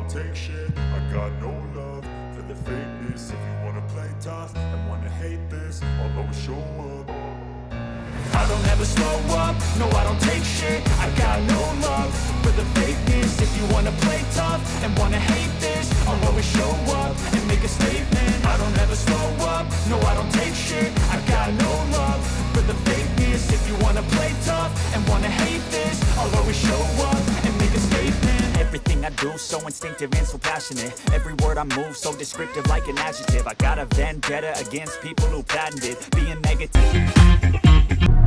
don't take shit. I got no love for the fakeness. If you wanna play tough and wanna hate this, I'll always show up. I don't ever slow up, no I don't take shit. I got no love for the fakeness. If you wanna play tough and wanna hate this, I'll always show up and make a statement. I don't ever slow up, no I don't take shit. I got no love for the fakeness. If you wanna play tough and wanna hate this, I'll always show up and make a statement. Everything I do so instinctive and so passionate. Every word I move so descriptive like an adjective. I got a vendetta against people who patented being negative.